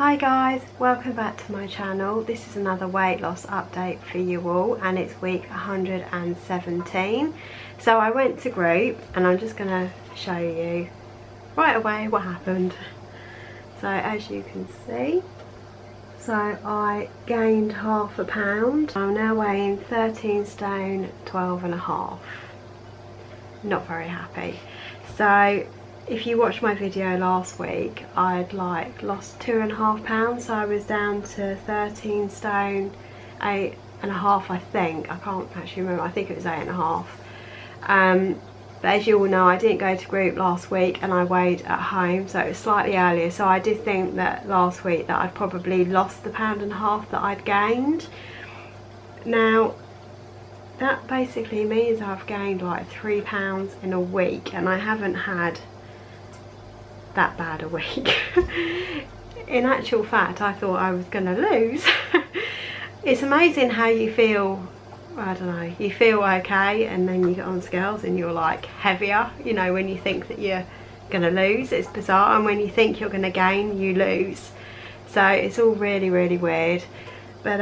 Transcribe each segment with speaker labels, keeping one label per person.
Speaker 1: Hi guys, welcome back to my channel. This is another weight loss update for you all and it's week 117. So I went to group and I'm just going to show you right away what happened. So as you can see, so I gained half a pound. I'm now weighing 13 stone 12 and a half. Not very happy. So if you watched my video last week, I'd lost 2.5 pounds, so I was down to 13 stone 8 and a half, I think. I can't actually remember, I think it was 8 and a half. But as you all know, I didn't go to group last week and I weighed at home, so it was slightly earlier. So I did think that last week that I'd probably lost the 1.5 pounds that I'd gained. Now that basically means I've gained like 3 pounds in a week, and I haven't had that bad a week. In actual fact, I thought I was gonna lose. It's amazing how you feel, I don't know, you feel okay and then you get on scales and you're like heavier, you know, when you think that you're gonna lose. It's bizarre. And when you think you're gonna gain, you lose. So it's all really weird. But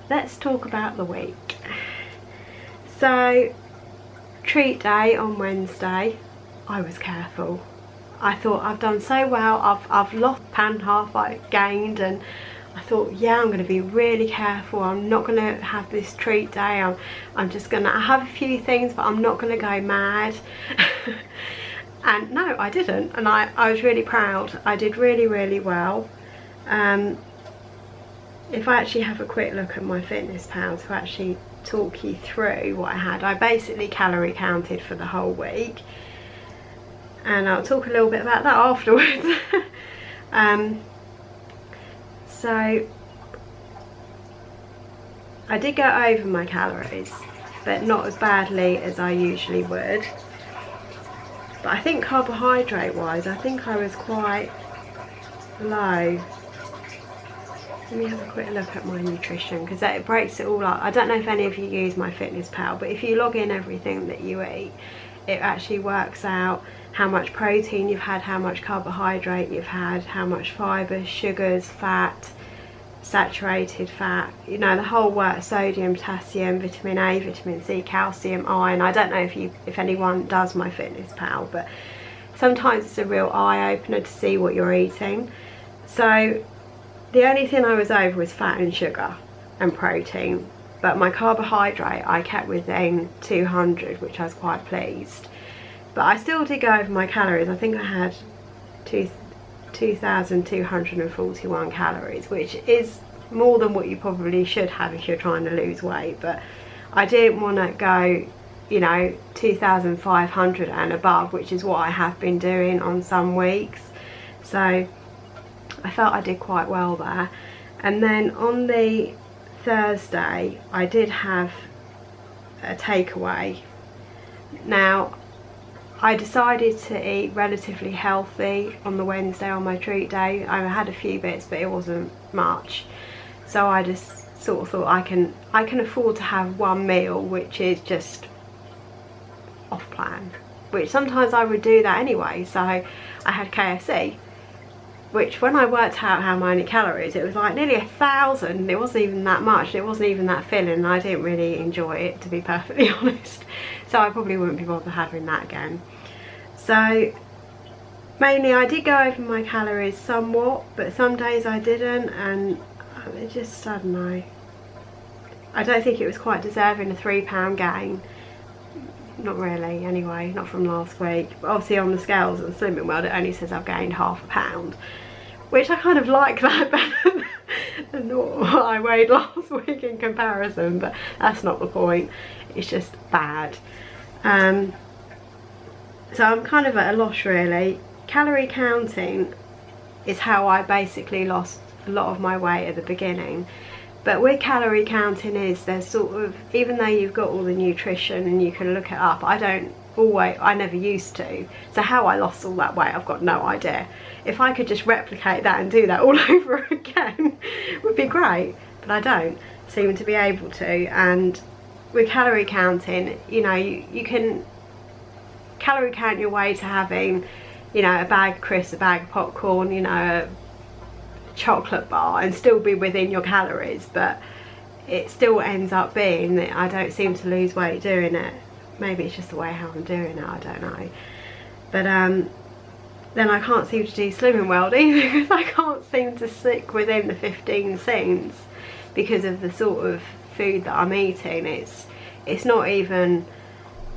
Speaker 1: let's talk about the week. So treat day on Wednesday, I was careful. I thought I've done so well, I've lost 1.5 pounds I gained, and I thought, yeah, I'm going to be really careful. I'm not going to have this treat day. I'm just going to have a few things, but I'm not going to go mad. And no, I didn't, and I was really proud. I did really well. If I actually have a quick look at my fitness pal to actually talk you through what I had, I basically calorie counted for the whole week. And I'll talk a little bit about that afterwards. So I did go over my calories, but not as badly as I usually would. But I think carbohydrate wise, I think I was quite low. Let me have a quick look at my nutrition, because it breaks it all up. I don't know if any of you use my fitness pal, but if you log in everything that you eat, it actually works out how much protein you've had, how much carbohydrate you've had, how much fibre, sugars, fat, saturated fat, you know, the whole work, sodium, potassium, vitamin A, vitamin C, calcium, iron. I don't know if anyone does my fitness pal, but sometimes it's a real eye-opener to see what you're eating. So the only thing I was over was fat and sugar and protein, but my carbohydrate I kept within 200, which I was quite pleased. But I still did go over my calories. I think I had 2,241 calories, which is more than what you probably should have if you're trying to lose weight. But I didn't want to go, you know, 2,500 and above, which is what I have been doing on some weeks. So I felt I did quite well there. And then on the Thursday, I did have a takeaway. Now, I decided to eat relatively healthy on the Wednesday on my treat day. I had a few bits, but it wasn't much. So I just sort of thought I can afford to have one meal which is just off plan, which sometimes I would do that anyway. So I had KFC, which when I worked out how many calories, it was like nearly 1,000. It wasn't even that much. It wasn't even that filling, and I didn't really enjoy it, to be perfectly honest. So I probably wouldn't be bothered having that again. So mainly I did go over my calories somewhat, but some days I didn't, and it just, I don't know. I don't think it was quite deserving a 3 pound gain. Not really, anyway, not from last week. But obviously on the scales and Slimming World it only says I've gained half a pound, which I kind of like that better than what I weighed last week in comparison, but that's not the point. It's just bad. So I'm kind of at a loss really. Calorie counting is how I basically lost a lot of my weight at the beginning. But with calorie counting there's sort of, even though you've got all the nutrition and you can look it up, I never used to. So how I lost all that weight, I've got no idea. If I could just replicate that and do that all over again, would be great. But I don't seem to be able to. And with calorie counting, you know, you can calorie count your way to having, you know, a bag of crisps, a bag of popcorn, you know, chocolate bar and still be within your calories, but it still ends up being that I don't seem to lose weight doing it. Maybe it's just the way how I'm doing it, I don't know. But then I can't seem to do Slimming World either, because I can't seem to stick within the 15 cents because of the sort of food that I'm eating. It's not even,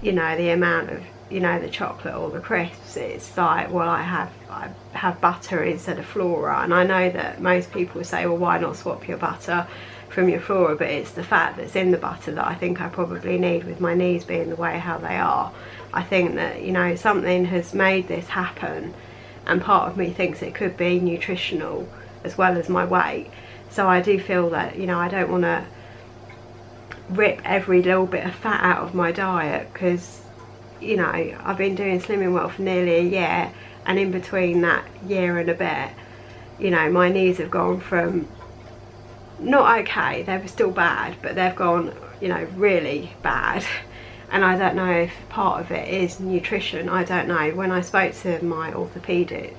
Speaker 1: you know, the amount of, you know, the chocolate or the crisps. It's like, well, I have butter instead of flora, and I know that most people say, well, why not swap your butter from your flora, but it's the fat that's in the butter that I think I probably need, with my knees being the way how they are. I think that, you know, something has made this happen, and part of me thinks it could be nutritional as well as my weight. So I do feel that, you know, I don't want to rip every little bit of fat out of my diet, because, you know, I've been doing Slimming World for nearly a year, and in between that year and a bit, you know, my knees have gone from not okay, they were still bad, but they've gone, you know, really bad. And I don't know if part of it is nutrition, I don't know. When I spoke to my orthopaedic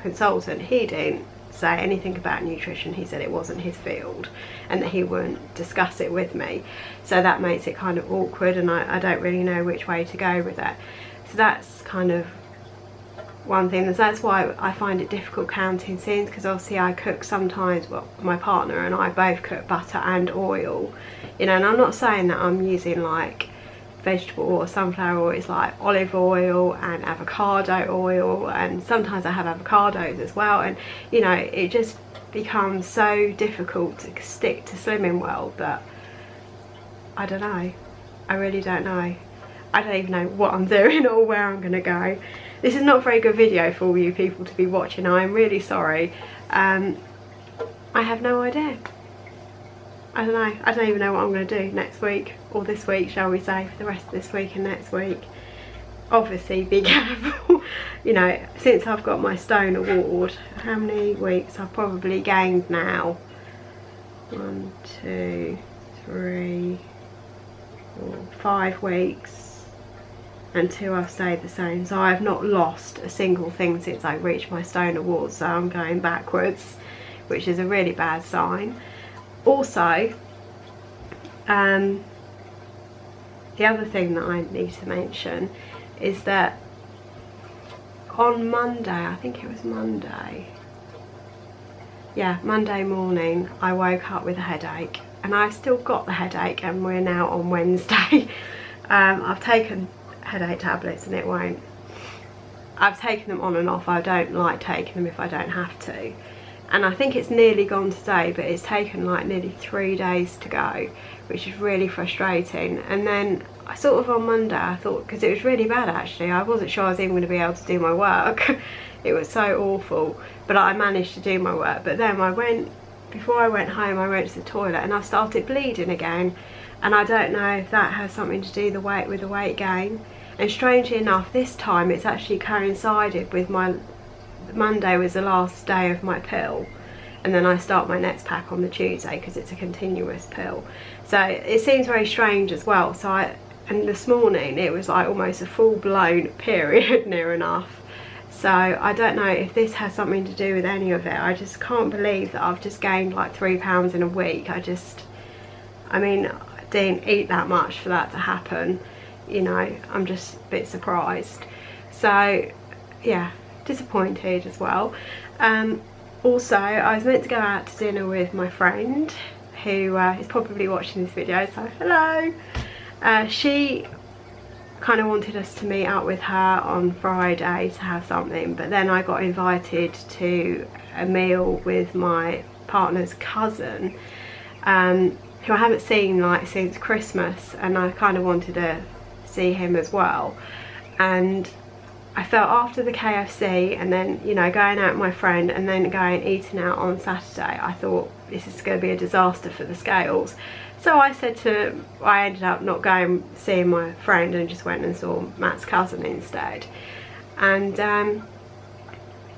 Speaker 1: consultant, he didn't say anything about nutrition. He said it wasn't his field and that he wouldn't discuss it with me. So that makes it kind of awkward, and I don't really know which way to go with it. So that's kind of one thing. That's why I find it difficult counting sins, because obviously I cook sometimes, well, my partner and I both cook butter and oil, you know, and I'm not saying that I'm using like vegetable or sunflower oil. It's like olive oil and avocado oil, and sometimes I have avocados as well, and you know, it just becomes so difficult to stick to Slimming World that I don't know, I really don't know. I don't even know what I'm doing or where I'm gonna go. This is not a very good video for all you people to be watching. I'm really sorry. I have no idea. I don't know. I don't even know what I'm going to do next week, or this week, shall we say, for the rest of this week and next week. Obviously, be careful. You know, since I've got my Stone Award, how many weeks I've probably gained now? 1, 2, 3, 4, 5 weeks, and 2 I've stayed the same. So I've not lost a single thing since I reached my Stone Award. So I'm going backwards, which is a really bad sign. Also, the other thing that I need to mention is that on Monday, I think it was Monday, yeah, Monday morning, I woke up with a headache, and I've still got the headache, and we're now on Wednesday. I've taken headache tablets and it won't. I've taken them on and off. I don't like taking them if I don't have to. And I think it's nearly gone today, but it's taken like nearly 3 days to go, which is really frustrating. And then I sort of on Monday, I thought, because it was really bad actually, I wasn't sure I was even going to be able to do my work. It was so awful, but I managed to do my work. But then before I went home, I went to the toilet and I started bleeding again. And I don't know if that has something to do with the weight gain. And strangely enough, this time it's actually coincided with Monday was the last day of my pill, and then I start my next pack on the Tuesday because it's a continuous pill. So it seems very strange as well. And this morning it was like almost a full-blown period near enough. So I don't know if this has something to do with any of it. I just can't believe that I've just gained like 3 pounds in a week. I mean, I didn't eat that much for that to happen, you know. I'm just a bit surprised. So yeah, disappointed as well. Also, I was meant to go out to dinner with my friend who is probably watching this video, so hello. She kind of wanted us to meet up with her on Friday to have something, but then I got invited to a meal with my partner's cousin, who I haven't seen like since Christmas, and I kind of wanted to see him as well. And I felt after the KFC and then, you know, going out with my friend and then eating out on Saturday, I thought this is going to be a disaster for the scales. So I ended up not going seeing my friend and just went and saw Matt's cousin instead. And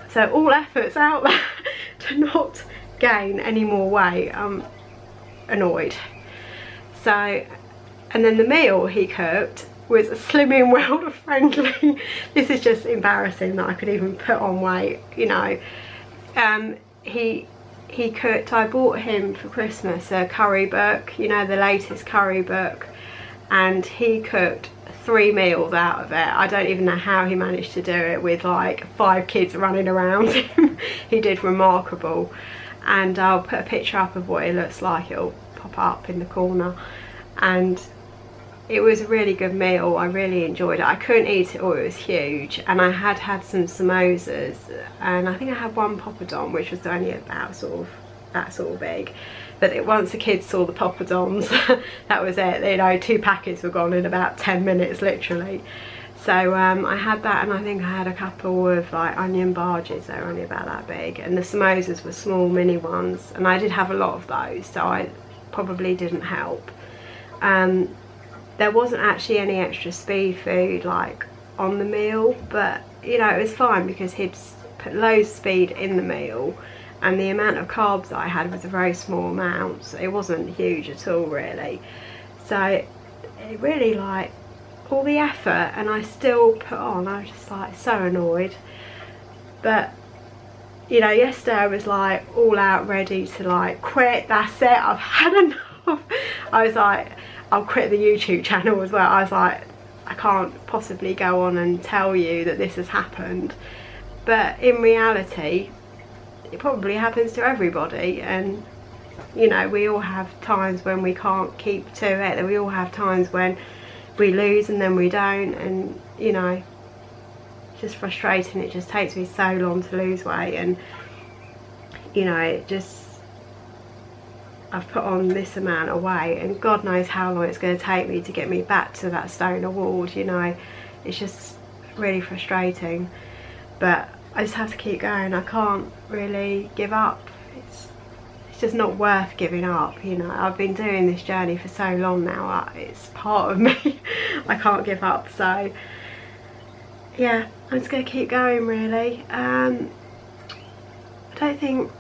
Speaker 1: so all efforts out there to not gain any more weight. I'm annoyed. So, and then the meal he cooked was Slimming World friendly. This is just embarrassing that I could even put on weight, you know. He he cooked, I bought him for Christmas a curry book, you know, the latest curry book, and he cooked 3 meals out of it. I don't even know how he managed to do it with like 5 kids running around him. He did remarkable, and I'll put a picture up of what it looks like. It'll pop up in the corner, and it was a really good meal. I really enjoyed it. I couldn't eat it all, it was huge, and I had had some samosas, and I think I had 1 poppadom, which was only about that sort of big. But once the kids saw the poppadoms, that was it. You know, 2 packets were gone in about 10 minutes, literally. So I had that, and I think I had a couple of like onion barges. They were only about that big, and the samosas were small mini ones, and I did have a lot of those, so I probably didn't help. There wasn't actually any extra speed food like on the meal, but you know, it was fine because he'd put loads of speed in the meal, and the amount of carbs that I had was a very small amount, so it wasn't huge at all really. So it really, like, all the effort, and I still put on. I was just like so annoyed. But you know, yesterday I was like all out ready to like quit. That's it, I've had enough. I was like, I'll quit the YouTube channel as well. I was like, I can't possibly go on and tell you that this has happened. But in reality, it probably happens to everybody, and you know, we all have times when we can't keep to it, we all have times when we lose and then we don't, and you know, it's just frustrating. It just takes me so long to lose weight, and you know, it just, I've put on this amount of weight, and God knows how long it's going to take me to get me back to that stone award. You know, it's just really frustrating, but I just have to keep going. I can't really give up. It's just not worth giving up, you know. I've been doing this journey for so long now. It's part of me. I can't give up. So yeah, I'm just going to keep going really. I don't think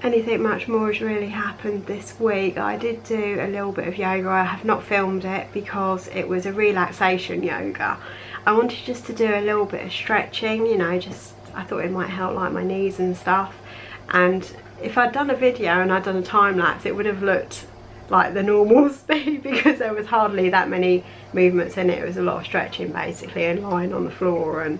Speaker 1: anything much more has really happened this week. I did do a little bit of yoga. I have not filmed it because it was a relaxation yoga. I wanted just to do a little bit of stretching, you know, just I thought it might help like my knees and stuff. And if I'd done a video and I'd done a time lapse, it would have looked like the normal speed because there was hardly that many movements in it. It was a lot of stretching basically, and lying on the floor and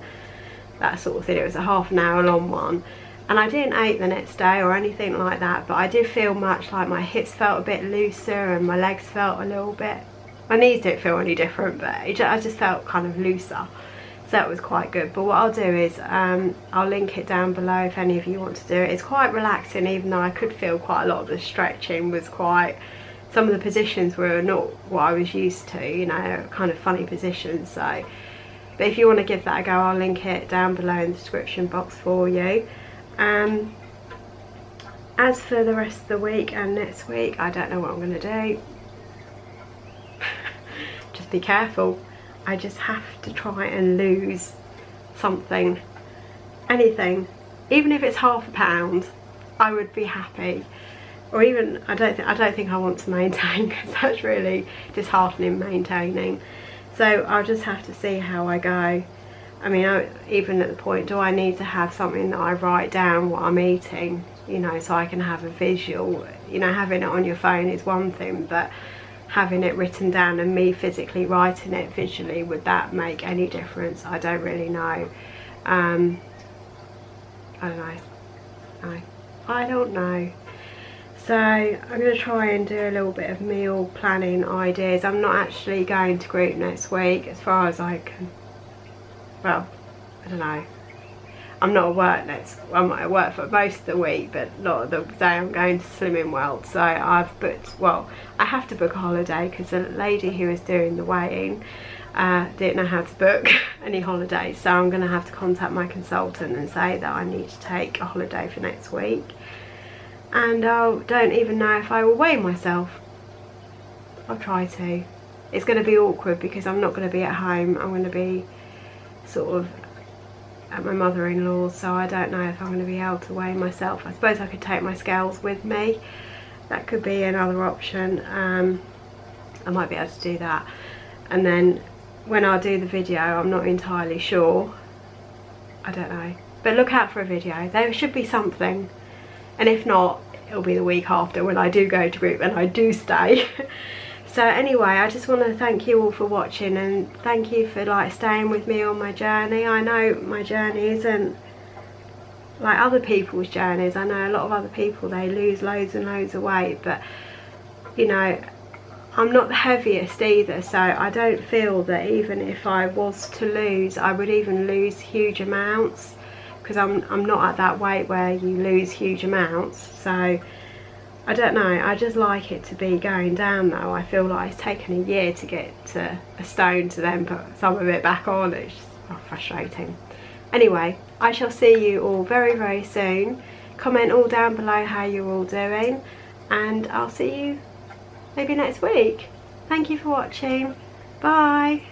Speaker 1: that sort of thing. It was a half an hour long one, and I didn't eat the next day or anything like that, but I did feel much like my hips felt a bit looser and my legs felt a little bit, my knees didn't feel any different, but I just felt kind of looser. So that was quite good. But what I'll do is I'll link it down below if any of you want to do it. It's quite relaxing, even though I could feel quite a lot of the stretching was quite, some of the positions were not what I was used to, you know, kind of funny positions. So, but if you want to give that a go, I'll link it down below in the description box for you. As for the rest of the week and next week, I don't know what I'm going to do. Just be careful. I just have to try and lose something, anything, even if it's ½ pound, I would be happy. Or even, I don't think I want to maintain, because that's really disheartening, maintaining. So I'll just have to see how I go. I mean, even at the point, do I need to have something that I write down what I'm eating, you know, so I can have a visual. You know, having it on your phone is one thing, but having it written down and me physically writing it visually, would that make any difference? I don't really know. I don't know. No, I don't know. So I'm going to try and do a little bit of meal planning ideas. I'm not actually going to group next week, as far as I can. Well, I don't know. I'm not at work I'm at work for most of the week, but not the day I'm going to Slimming World. So I've booked, well, I have to book a holiday because the lady who was doing the weighing didn't know how to book any holidays. So I'm going to have to contact my consultant and say that I need to take a holiday for next week. And I don't even know if I will weigh myself. I'll try to. It's going to be awkward because I'm not going to be at home. I'm going to be sort of at my mother-in-law's, so I don't know if I'm going to be able to weigh myself. I suppose I could take my scales with me. That could be another option. I might be able to do that. And then when I do the video, I'm not entirely sure. I don't know. But look out for a video. There should be something. and if not, it'll be the week after when I do go to group and I do stay. So anyway, I just want to thank you all for watching, and thank you for like staying with me on my journey. I know my journey isn't like other people's journeys. I know a lot of other people, they lose loads and loads of weight, but you know, I'm not the heaviest either, so I don't feel that even if I was to lose, I would even lose huge amounts, because I'm not at that weight where you lose huge amounts. So I don't know, I just like it to be going down though. I feel like it's taken a year to get to a stone to then put some of it back on. It's just frustrating. Anyway, I shall see you all very, very soon. Comment all down below how you're all doing, and I'll see you maybe next week. Thank you for watching. Bye.